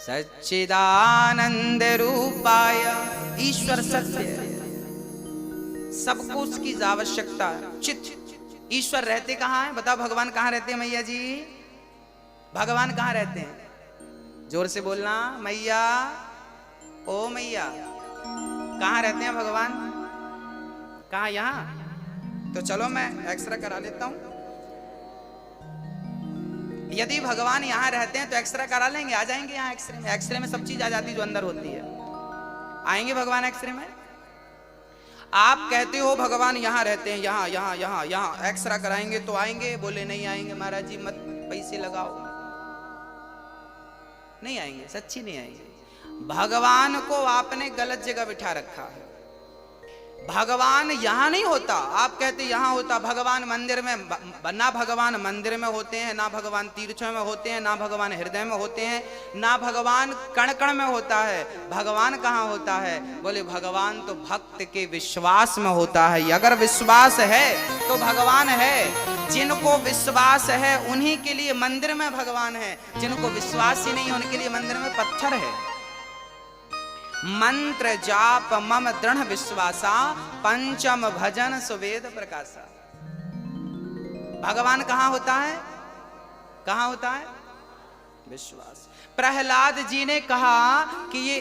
सच्चिदानंद रूपाय। ईश्वर सत्य है, सबको उसकी आवश्यकता है। चित ईश्वर रहते कहाँ हैं? बताओ भगवान कहाँ रहते हैं मैया जी? भगवान कहाँ रहते हैं? जोर से बोलना, मैया, ओ मैया, कहाँ रहते हैं भगवान? कहाँ? यहाँ? तो चलो मैं एक्सरे करा लेता हूं। यदि भगवान यहाँ रहते हैं तो एक्सरे करा लेंगे, आ जाएंगे यहाँ एक्सरे में। एक्सरे में सब चीज आ जाती है जो अंदर होती है। आएंगे भगवान एक्सरे में। आप कहते हो भगवान यहाँ रहते हैं, यहाँ यहाँ यहाँ यहाँ एक्सरे कराएंगे तो आएंगे। बोले नहीं आएंगे महाराज जी, मत पैसे लगाओ, नहीं आएंगे, सच्ची नहीं आएंगे। भगवान को आपने गलत जगह बिठा रखा है। भगवान यहां नहीं होता। आप कहते यहां होता। भगवान मंदिर में, ना भगवान मंदिर में होते हैं, ना भगवान तीर्थों में होते हैं, ना भगवान हृदय में होते हैं, ना भगवान कण कण में होता है। भगवान कहां होता है? बोले भगवान तो भक्त के विश्वास में होता है। अगर विश्वास है तो भगवान है। जिनको विश्वास है उन्हीं के लिए मंदिर में भगवान है। जिनको विश्वास ही नहीं है उनके लिए मंदिर में पत्थर है। मंत्र जाप मम दृढ़ विश्वासा, पंचम भजन सुवेद प्रकाशा। भगवान कहां होता है? कहां होता है? विश्वास। प्रहलाद जी ने कहा कि ये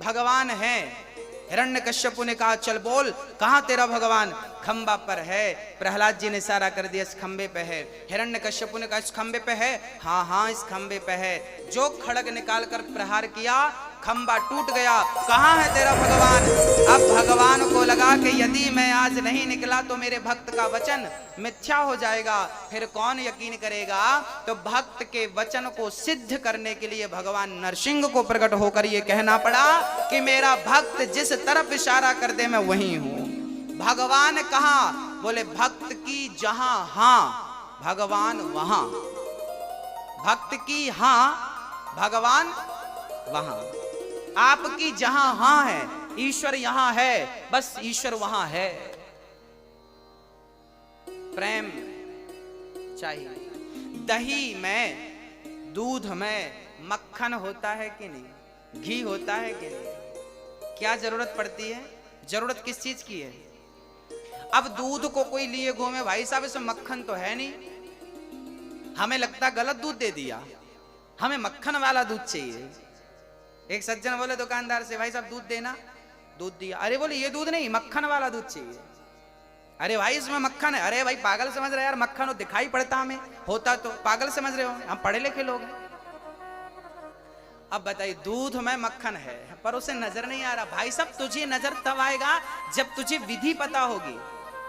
भगवान है। हिरण्यकश्यप ने कहा चल बोल, कहां तेरा भगवान? खंबा पर है। प्रहलाद जी ने इशारा कर दिया, इस खंबे पे है। हिरण्यकश्यप ने कहा इस खंबे पे है? हाँ हाँ इस खंबे पे है। जो खड़ग निकाल कर प्रहार किया, खंबा टूट गया। कहां है तेरा भगवान? अब भगवान को लगा कि यदि मैं आज नहीं निकला तो मेरे भक्त का वचन मिथ्या हो जाएगा, फिर कौन यकीन करेगा। तो भक्त के वचन को सिद्ध करने के लिए भगवान नरसिंह को प्रकट होकर यह कहना पड़ा कि मेरा भक्त जिस तरफ इशारा कर दे मैं वहीं हूं। भगवान कहां? बोले भक्त की जहां हां भगवान वहां। भक्त की हां भगवान वहां। आपकी जहां हां है, ईश्वर यहां है, बस ईश्वर वहां है। प्रेम चाहिए। दही में, दूध में मक्खन होता है कि नहीं? घी होता है कि नहीं? क्या जरूरत पड़ती है? जरूरत किस चीज की है? अब दूध को कोई लिए घूमे, भाई साहब इसमें मक्खन तो है नहीं, हमें लगता गलत दूध दे दिया, हमें मक्खन वाला दूध चाहिए। एक सज्जन बोले दुकानदार से, भाई साहब दूध देना। दूध दिया। अरे बोले ये दूध नहीं, मक्खन वाला दूध चाहिए। अरे भाई इसमें मक्खन है। अरे भाई पागल समझ रहे यार, मक्खन हो दिखाई पड़ता हमें, होता तो पागल समझ रहे हो, हम पढ़े लिखे लोग हैं। अब बताइए दूध में मक्खन है पर उसे नजर नहीं आ रहा। भाई साहब तुझे नजर तब आएगा जब तुझे विधि पता होगी।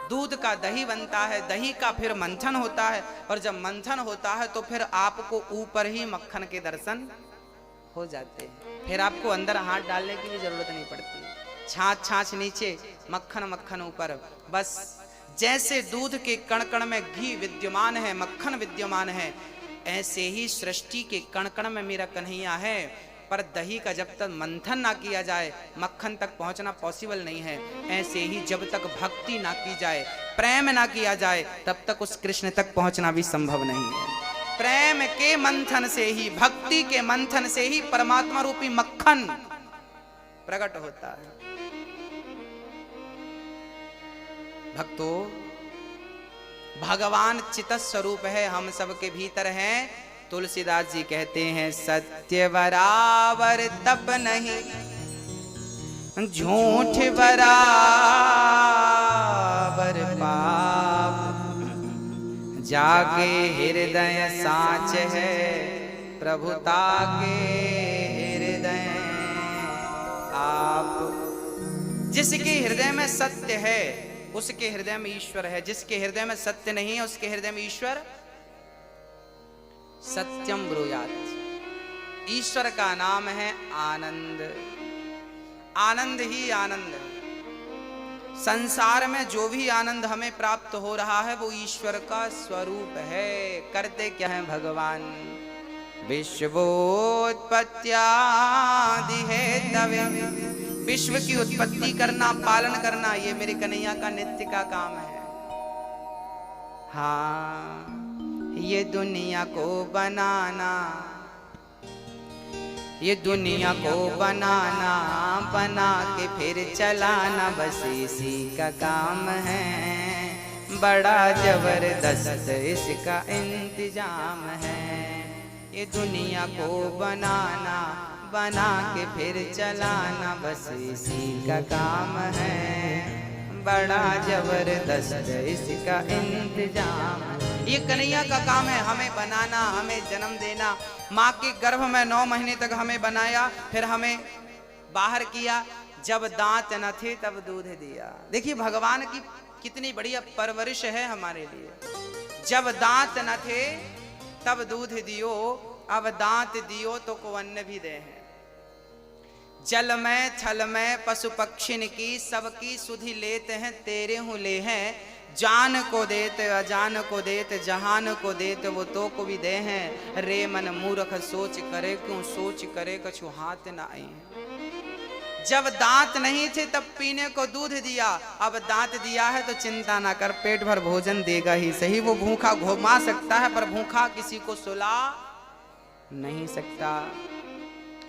दूध का दही बनता है, दही का फिर मंथन होता है, और जब मंथन होता है तो फिर आपको ऊपर ही मक्खन के दर्शन हो जाते हैं। फिर आपको अंदर हाथ डालने की भी जरूरत नहीं पड़ती। छाछ छाछ नीचे, मक्खन मक्खन ऊपर। बस जैसे दूध के कण कण में घी विद्यमान है, मक्खन विद्यमान है, ऐसे ही सृष्टि के कण कण में मेरा कन्हैया है। पर दही का जब तक मंथन ना किया जाए मक्खन तक पहुंचना पॉसिबल नहीं है। ऐसे ही जब तक भक्ति ना की जाए, प्रेम ना किया जाए, तब तक उस कृष्ण तक पहुंचना भी संभव नहीं है। प्रेम के मंथन से ही, भक्ति के मंथन से ही परमात्मा रूपी मक्खन प्रकट होता है। भक्तों, भगवान चित स्वरूप है, हम सबके भीतर हैं। तुलसीदास जी कहते हैं सत्य बराबर तप नहीं, झूठ बराबर पाप, जागे हृदय साच है, प्रभुता के हृदय आप। जिसके हृदय में सत्य है उसके हृदय में ईश्वर है, जिसके हृदय में सत्य नहीं है उसके हृदय में ईश्वर सत्यम ब्रूयात्। ईश्वर का नाम है आनंद। आनंद ही आनंद। संसार में जो भी आनंद हमें प्राप्त हो रहा है वो ईश्वर का स्वरूप है। करते क्या है भगवान? विश्वोत्पत्त्यादि हेतवे, विश्व की उत्पत्ति करना, पालन करना, ये मेरे कन्हैया का नित्य का काम है। हाँ, ये दुनिया को बनाना ये दुनिया को बनाना, बना के फिर चलाना, बस इसी का काम है, बड़ा जबरदस्त इसका इंतजाम है। ये दुनिया को बनाना, बना के फिर चलाना, बस इसी का काम है, बड़ा जबरदस्त इसका इंतजाम। ये कन्हैया का काम है, हमें बनाना, हमें जन्म देना। माँ के गर्भ में 9 महीने तक हमें बनाया, फिर हमें बाहर किया, जब दांत न थे तब दूध दिया। देखिए भगवान की कितनी बढ़िया परवरिश है हमारे लिए। जब दांत न थे तब दूध दियो, अब दांत दियो तो को अन्न भी दे हैं। जल में थल में पशु पक्षिन की सबकी सुधि लेते हैं, तेरे हूँ ले हैं। जान को देते अजान को देते, जहान को देते वो तो को भी दे हैं। रे मन मूर्ख सोच करे, क्यों सोच करे कछु हाथ न आए। जब दांत नहीं थे तब पीने को दूध दिया, अब दांत दिया है तो चिंता ना कर, पेट भर भोजन देगा ही सही। वो भूखा घुमा सकता है पर भूखा किसी को सुला नहीं सकता।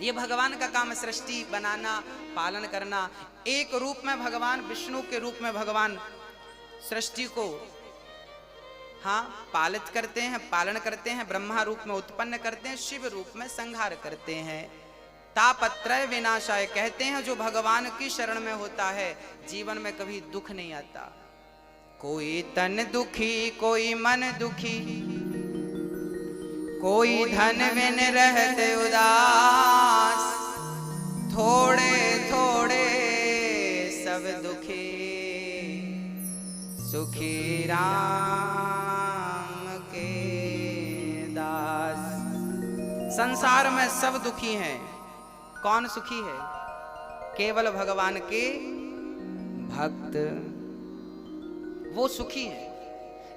ये भगवान का काम है, सृष्टि बनाना, पालन करना। एक रूप में भगवान, विष्णु के रूप में भगवान सृष्टि को पालित करते हैं, पालन करते हैं। ब्रह्मा रूप में उत्पन्न करते हैं, शिव रूप में संहार करते हैं। तापत्रय विनाशाय कहते हैं, जो भगवान की शरण में होता है जीवन में कभी दुख नहीं आता। कोई तन दुखी, कोई मन दुखी, कोई धन बिन रहते उदास, थोड़े थोड़े सब दुखी, सुखी राम के दास। संसार में सब दुखी हैं, कौन सुखी है? केवल भगवान के भक्त, वो सुखी है।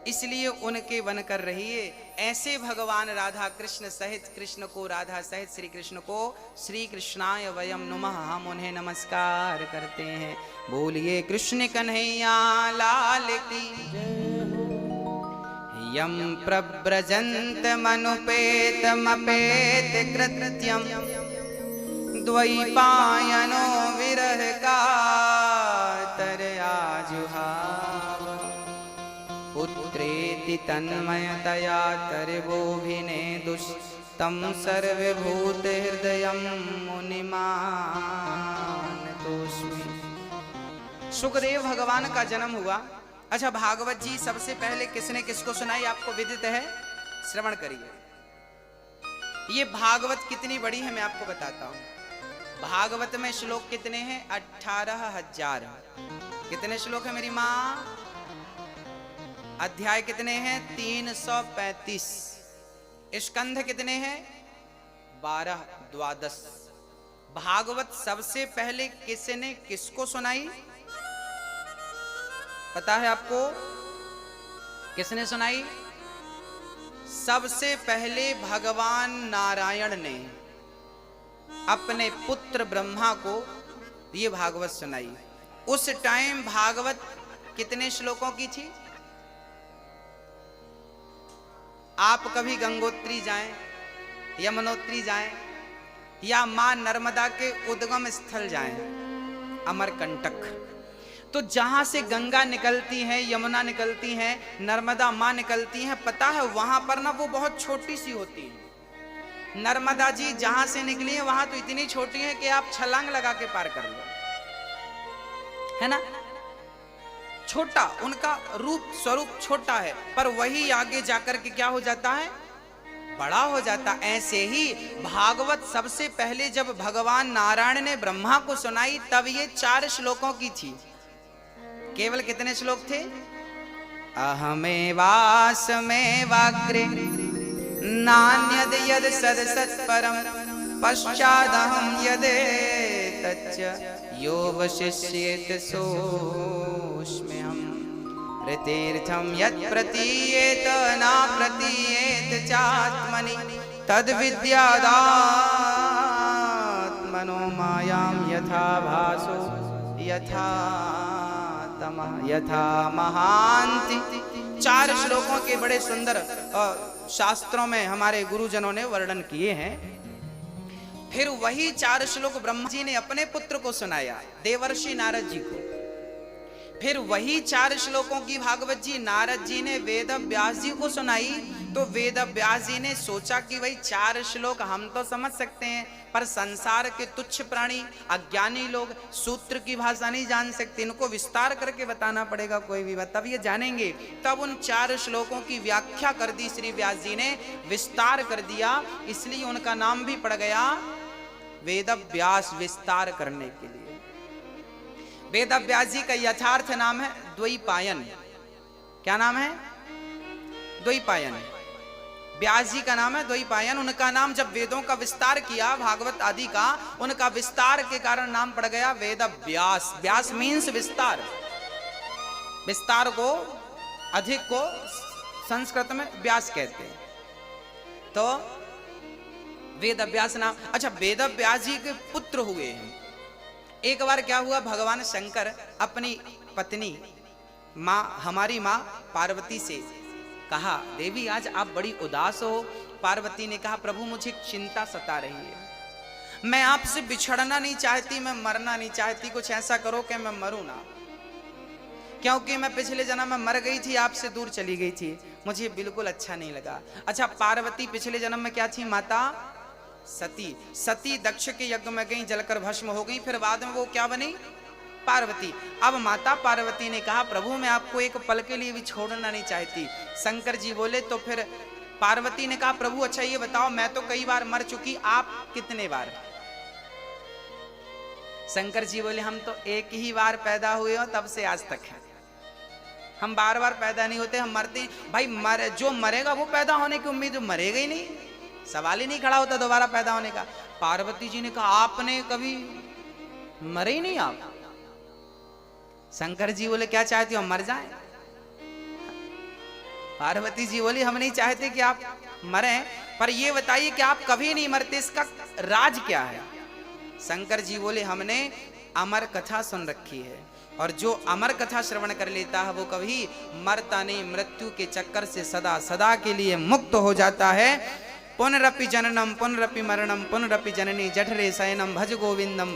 इसलिए उनके बनकर रहिए। ऐसे भगवान राधा कृष्ण सहित, कृष्ण को राधा सहित श्री कृष्ण को श्री कृष्णाय वयम नुमः, हम उन्हें नमस्कार करते हैं। बोलिए कृष्ण कन्हैया लाल की। यम प्रव्रजन्त मनुपेत मपेत कृत्यम, द्वैपायनो विरह कातरया जुहाव। पुत्रेति तन्मयतया तर्वोभिने दुष्टं, सर्वभूत हृदयं मुनिमानतोऽस्मि। सुखदेव भगवान का जन्म हुआ। अच्छा, भागवत जी सबसे पहले किसने किसको सुनाई आपको विदित है? श्रवण करिए। ये भागवत कितनी बड़ी है मैं आपको बताता हूं। भागवत में श्लोक कितने हैं? 18,000। कितने श्लोक है मेरी माँ? अध्याय कितने हैं? 335। स्कंध कितने हैं? 12, 12। भागवत सबसे पहले किसने किसको सुनाई पता है आपको? किसने सुनाई? सबसे पहले भगवान नारायण ने अपने पुत्र ब्रह्मा को ये भागवत सुनाई। उस टाइम भागवत कितने श्लोकों की थी? आप कभी गंगोत्री जाएं, यमुनोत्री जाएं, या मां नर्मदा के उद्गम स्थल जाएं, अमरकंटक, तो जहां से गंगा निकलती है, यमुना निकलती है, नर्मदा मां निकलती हैं, पता है वहां पर ना वो बहुत छोटी सी होती है। नर्मदा जी जहां से निकली है वहां तो इतनी छोटी है कि आप छलांग लगा के पार कर लो, है ना? छोटा, उनका रूप स्वरूप छोटा है, पर वही आगे जाकर के क्या हो जाता है? बड़ा हो जाता। ऐसे ही भागवत सबसे पहले जब भगवान नारायण ने ब्रह्मा को सुनाई तब ये 4 श्लोकों की थी। केवल कितने श्लोक थे? अहमेवास्मेवाग्रे नान्यद यद सद सत्परम, पश्चादहं यदेतच्च यो वशिष्येत सोऽस्म्यहम्। ऋतीर्थं यत् प्रतीयेत न प्रतीयेत चात्मनि, तद्विद्यादात्मनो मायां यथा भासो यथा तमः यथा महान्ति। 4 श्लोकों के बड़े सुंदर शास्त्रों में हमारे गुरुजनों ने वर्णन किए हैं। फिर वही 4 श्लोक ब्रह्मा जी ने अपने पुत्र को सुनाया, देवर्षि नारद जी को। फिर वही 4 श्लोकों की भागवत जी नारद जी ने वेद व्यास जी को सुनाई। तो वेद व्यास जी ने सोचा कि भाई 4 श्लोक हम तो समझ सकते हैं, पर संसार के तुच्छ प्राणी अज्ञानी लोग सूत्र की भाषा नहीं जान सकते, इनको विस्तार करके बताना पड़ेगा कोई भी बात, तब ये जानेंगे। तब उन 4 श्लोकों की व्याख्या कर दी श्री व्यास जी ने, विस्तार कर दिया, इसलिए उनका नाम भी पड़ गया वेद व्यास, विस्तार करने के लिए। वेद व्यास जी का यथार्थ नाम है द्वैपायन। क्या नाम है? द्वैपायन। व्यास जी का नाम है द्वैपायन। उनका नाम जब वेदों का विस्तार किया, भागवत आदि का, उनका विस्तार के कारण नाम पड़ गया वेद व्यास। व्यास मीन्स विस्तार। विस्तार को, अधिक को संस्कृत में व्यास कहते हैं। तो वेद व्यास नाम। अच्छा, वेद व्यास जी के पुत्र हुए हैं। एक बार क्या हुआ, भगवान शंकर अपनी पत्नी हमारी माँ पार्वती से कहा, देवी आज आप बड़ी उदास हो। पार्वती ने कहा, प्रभु मुझे चिंता सता रही है, मैं आपसे बिछड़ना नहीं चाहती, मैं मरना नहीं चाहती, कुछ ऐसा करो कि मैं मरूं ना, क्योंकि मैं पिछले जन्म में मर गई थी, आपसे दूर चली गई थी, मुझे बिल्कुल अच्छा नहीं लगा। अच्छा, पार्वती पिछले जन्म में क्या थी? माता सती। सती दक्ष के यज्ञ में गई, जलकर भस्म हो गई, फिर बाद में वो क्या बनी? पार्वती। अब माता पार्वती ने कहा, प्रभु मैं आपको एक पल के लिए भी छोड़ना नहीं चाहती। शंकर जी बोले, तो फिर पार्वती ने कहा, प्रभु अच्छा ये बताओ, मैं तो कई बार मर चुकी, आप कितने बार? शंकर जी बोले, हम तो एक ही बार पैदा हुए हो तब से आज तक है, हम बार बार पैदा नहीं होते, हम मरते। भाई जो मरेगा वो पैदा होने की उम्मीद, मरेगा ही नहीं, सवाल ही नहीं खड़ा होता दोबारा पैदा होने का। पार्वती जी ने कहा, आपने कभी मरे ही नहीं आप? शंकर जी बोले, क्या चाहती हो हम मर जाएं? पार्वती जी बोली, हम नहीं चाहते कि आप मरें, पर ये बताइए कि आप कभी नहीं मरते, इसका राज क्या है? शंकर जी बोले, हमने अमर कथा सुन रखी है, और जो अमर कथा श्रवण कर लेता है वो कभी मरता नहीं, मृत्यु के चक्कर से सदा सदा के लिए मुक्त हो जाता है। पुनरपि जननम पुनरपि मरणम पुनरपि जननी जठरे शयनम भज गोविंदम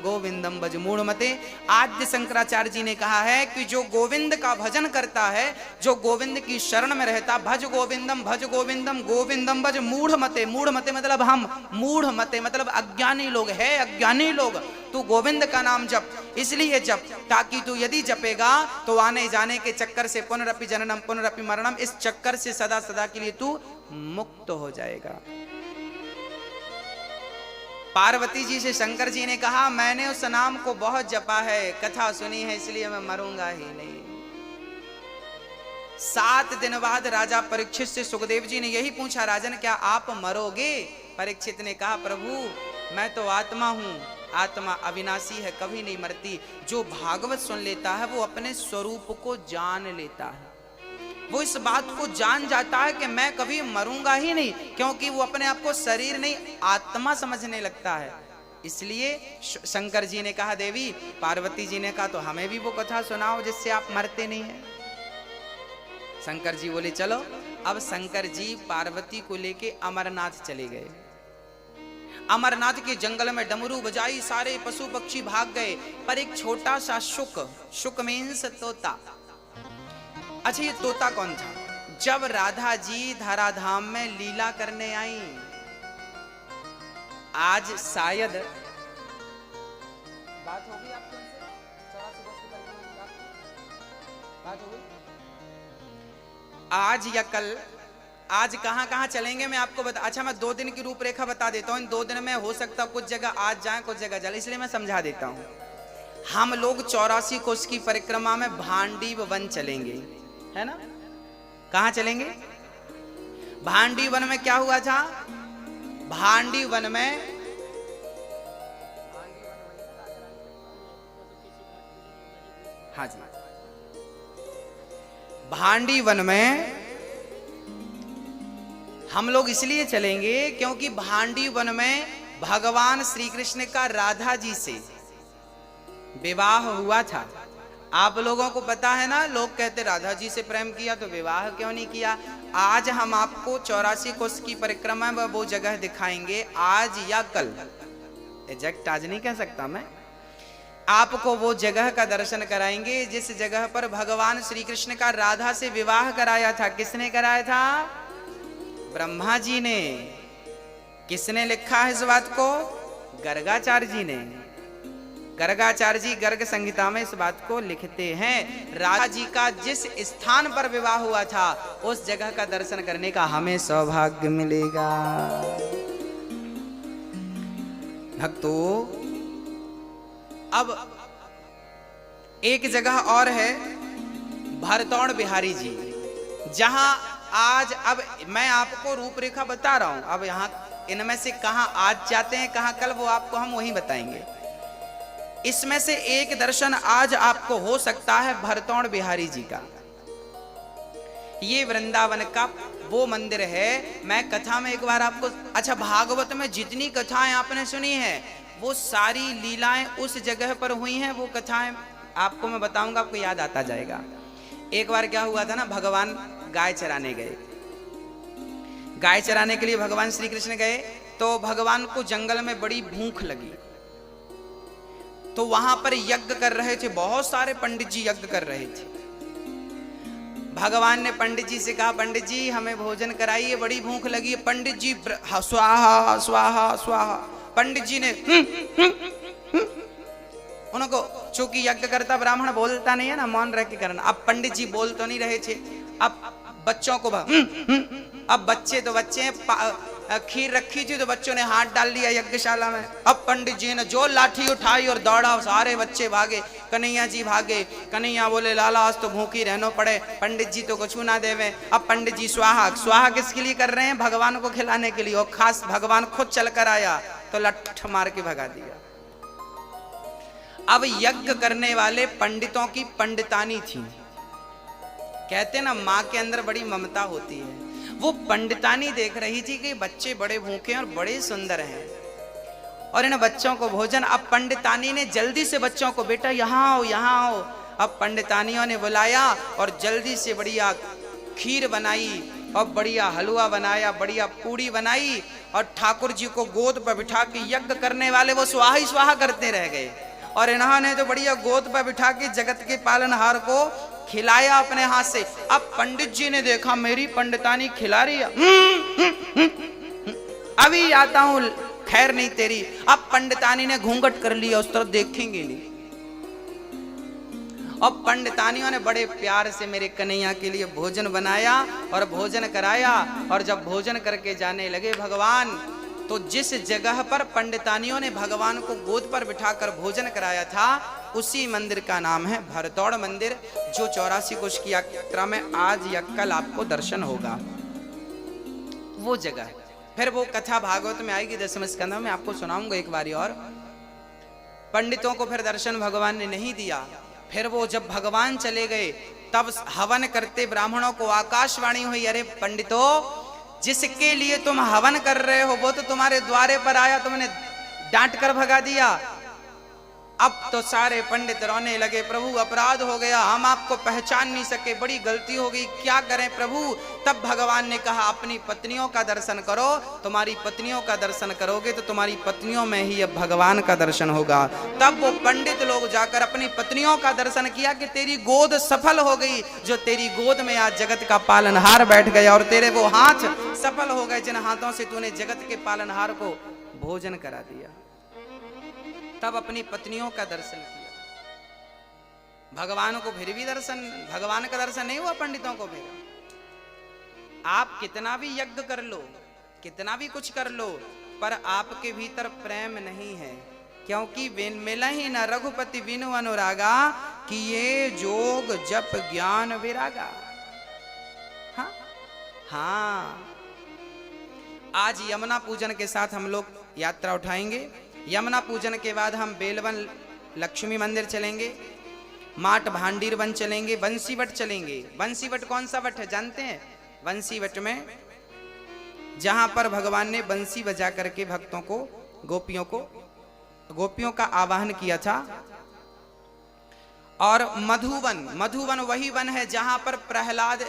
गोविंदम भज मूढ़मते। आद्य शंकराचार्य जी ने कहा है कि जो गोविंद का भजन करता है, जो गोविंद की शरण में रहता, भज गोविंदम गोविंदम भज मूढ़मते। मूढ़मते मतलब हम, मूढ़मते मतलब अज्ञानी लोग है, अज्ञानी लोग। तू गोविंद का नाम जप, इसलिए जप ताकि तू यदि जपेगा तो आने जाने के चक्कर से, पुनरपि जननम पुनरपि मरणम, इस चक्कर से सदा सदा के लिए तू मुक्त हो जाएगा। पार्वती जी से शंकर जी ने कहा, मैंने उस नाम को बहुत जपा है, कथा सुनी है, इसलिए मैं मरूंगा ही नहीं। 7 दिन बाद राजा परीक्षित से सुखदेव जी ने यही पूछा, राजन क्या आप मरोगे? परीक्षित ने कहा, प्रभु मैं तो आत्मा हूं, आत्मा अविनाशी है, कभी नहीं मरती। जो भागवत सुन लेता है वो अपने स्वरूप को जान लेता है, वो इस बात को जान जाता है कि मैं कभी मरूंगा ही नहीं, क्योंकि वो अपने आप को शरीर नहीं आत्मा समझने लगता है। इसलिए शंकर जी ने कहा, देवी, पार्वती जी ने कहा, तो हमें भी वो कथा सुनाओ जिससे आप मरते नहीं हैं। शंकर जी बोले, चलो। अब शंकर जी पार्वती को लेके अमरनाथ चले गए। अमरनाथ के जंगल में डमरू बजाई, सारे पशु पक्षी भाग गए, पर एक छोटा सा शुक मीन्स तोता। अच्छा, ये तोता कौन था? जब राधा जी धराधाम में लीला करने आई, आज शायद बात होगी आपके उनसे, बात होगी आज या कल। आज कहां कहां चलेंगे मैं आपको बता। अच्छा, मैं 2 दिन की रूपरेखा बता देता हूं। इन 2 दिन में हो सकता कुछ जगह आज जाएं, कुछ जगह चले, इसलिए मैं समझा देता हूं। हम लोग 84 कोष की परिक्रमा में भांडीव वन चलेंगे, है ना? कहां चलेंगे? भांडी वन में क्या हुआ था? भांडी वन में हाँ जी, भांडी वन में हम लोग इसलिए चलेंगे क्योंकि भांडी वन में भगवान श्री कृष्ण का राधा जी से विवाह हुआ था। आप लोगों को पता है ना, लोग कहते राधा जी से प्रेम किया तो विवाह क्यों नहीं किया। आज हम आपको 84 कोस की परिक्रमा में वो जगह दिखाएंगे, आज या कल, एग्जैक्ट आज नहीं कह सकता मैं, आपको वो जगह का दर्शन कराएंगे जिस जगह पर भगवान श्री कृष्ण का राधा से विवाह कराया था। किसने कराया था? ब्रह्मा जी ने। किसने लिखा है इस बात को? गर्गाचार्य जी ने। गर्गाचार्य जी गर्ग संहिता में इस बात को लिखते हैं। राधा जी का जिस स्थान पर विवाह हुआ था उस जगह का दर्शन करने का हमें सौभाग्य मिलेगा। भक्तों, अब एक जगह और है भरतौड़ बिहारी जी, जहां आज, अब मैं आपको रूपरेखा बता रहा हूं, अब यहां इनमें से कहां आज जाते हैं कहां कल, वो आपको हम वहीं बताएंगे। इसमें से एक दर्शन आज आपको हो सकता है भरतौड़ बिहारी जी का। ये वृंदावन का वो मंदिर है। मैं कथा में एक बार आपको, अच्छा, भागवत में जितनी कथाएं आपने सुनी है वो सारी लीलाएं उस जगह पर हुई हैं। वो कथाएं आपको मैं बताऊंगा, आपको याद आता जाएगा। एक बार क्या हुआ था ना, भगवान गाय चराने गए। गाय चराने के लिए भगवान श्री कृष्ण गए तो भगवान को जंगल में बड़ी भूख लगी, तो वहां पर यज्ञ कर रहे थे, बहुत सारे पंडित जी यज्ञ कर रहे थे। भगवान ने पंडित जी से कहा, पंडित जी हमें भोजन कराइए, बड़ी भूख लगी है। पंडित जी स्वाहा स्वाहा स्वाहा, पंडित जी ने उनको, चूंकि यज्ञ करता ब्राह्मण बोलता नहीं है ना, मौन रह के करना। अब पंडित जी बोल तो नहीं रहे थे, अब बच्चों को अब बच्चे तो बच्चे हैं, खीर रखी थी तो बच्चों ने हाथ डाल दिया यज्ञशाला में। अब पंडित जी ने जो लाठी उठाई और दौड़ा, सारे बच्चे भागे, कन्हैया जी भागे। कन्हैया बोले, लाला आज तो भूखी रहना पड़े, पंडित जी तो कुछ ना देवे। अब पंडित जी स्वाहा स्वाहा किसके लिए कर रहे हैं? भगवान को खिलाने के लिए, और खास भगवान खुद चल कर आया तो लठ मार के भगा दिया। अब यज्ञ करने वाले पंडितों की पंडितानी थी, कहते ना माँ के अंदर बड़ी ममता होती है। वो पंडितानी देख रही थी कि बच्चे बड़े भूखे और बड़े सुंदर हैं और इन बच्चों को भोजन। अब पंडितानी ने जल्दी से बच्चों को, बेटा यहाँ आओ यहाँ आओ। अब पंडितानियों ने बुलाया और जल्दी से बढ़िया खीर बनाई और बढ़िया हलवा बनाया, बढ़िया पूड़ी बनाई, और ठाकुर जी को गोद पर बिठा के यज्ञ करने वाले वो स्वाहा ही स्वाहा करते रह गए। और इन्होंने तो बढ़िया गोद पर बिठा के जगत के पालनहार को खिलाया अपने हाथ से। अब पंडित जी ने देखा मेरी पंडितानी खिला रही है, अभी आता हूं, खैर नहीं तेरी। अब पंडितानी ने घूंघट कर लिया, उस तरफ देखेंगे नहीं। अब पंडितानियों ने बड़े प्यार से मेरे कन्हैया के लिए भोजन बनाया और भोजन कराया। और जब भोजन करके जाने लगे भगवान, तो जिस जगह पर पंडितानियों ने भगवान को गोद पर बिठाकर भोजन कराया था उसी मंदिर का नाम है भरतौड़ मंदिर, जो 84 कोश की यात्रा में आज या कल आपको दर्शन होगा। वो जगह, फिर वो कथा भागवत में आएगी 10वें स्कंद में, आपको सुनाऊंगा एक बारी और। पंडितों को फिर दर्शन भगवान ने नहीं दिया। फिर वो जब भगवान चले गए तब हवन करते ब्राह्मणों को आकाशवाणी हुई, अरे पंडितों, जिसके लिए तुम हवन कर रहे हो वो तो तुम्हारे द्वारे पर आया, तुमने डांट कर भगा दिया। अब तो सारे पंडित रोने लगे, प्रभु अपराध हो गया, हम आपको पहचान नहीं सके, बड़ी गलती हो गई, क्या करें प्रभु। तब भगवान ने कहा, अपनी पत्नियों का दर्शन करो, तुम्हारी पत्नियों का दर्शन करोगे तो तुम्हारी पत्नियों में ही अब भगवान का दर्शन होगा। तब वो पंडित लोग जाकर अपनी पत्नियों का दर्शन किया कि तेरी गोद सफल हो गई, जो तेरी गोद में आज जगत का पालनहार बैठ गया, और तेरे वो हाथ सफल हो गए जिन हाथों से तूने जगत के पालनहार को भोजन करा दिया। तब अपनी पत्नियों का दर्शन किया। भगवान को फिर भी दर्शन, भगवान का दर्शन नहीं हुआ पंडितों को। फिर आप कितना भी यज्ञ कर लो, कितना भी कुछ कर लो, पर आपके भीतर प्रेम नहीं है, क्योंकि मिला ही न रघुपति बिनु अनुरागा, कि ये जोग जप ज्ञान विरागा। हाँ हाँ, आज यमुना पूजन के साथ हम लोग यात्रा उठाएंगे। यमुना पूजन के बाद हम बेलवन लक्ष्मी मंदिर चलेंगे, माट भांडीर वन चलेंगे, बंसीवट चलेंगे। बंसीवट कौन सा वट है जानते हैं? बंसीवट में जहां पर भगवान ने बंसी बजा करके भक्तों को, गोपियों का आवाहन किया था, और मधुवन, मधुवन वही वन है जहां पर प्रहलाद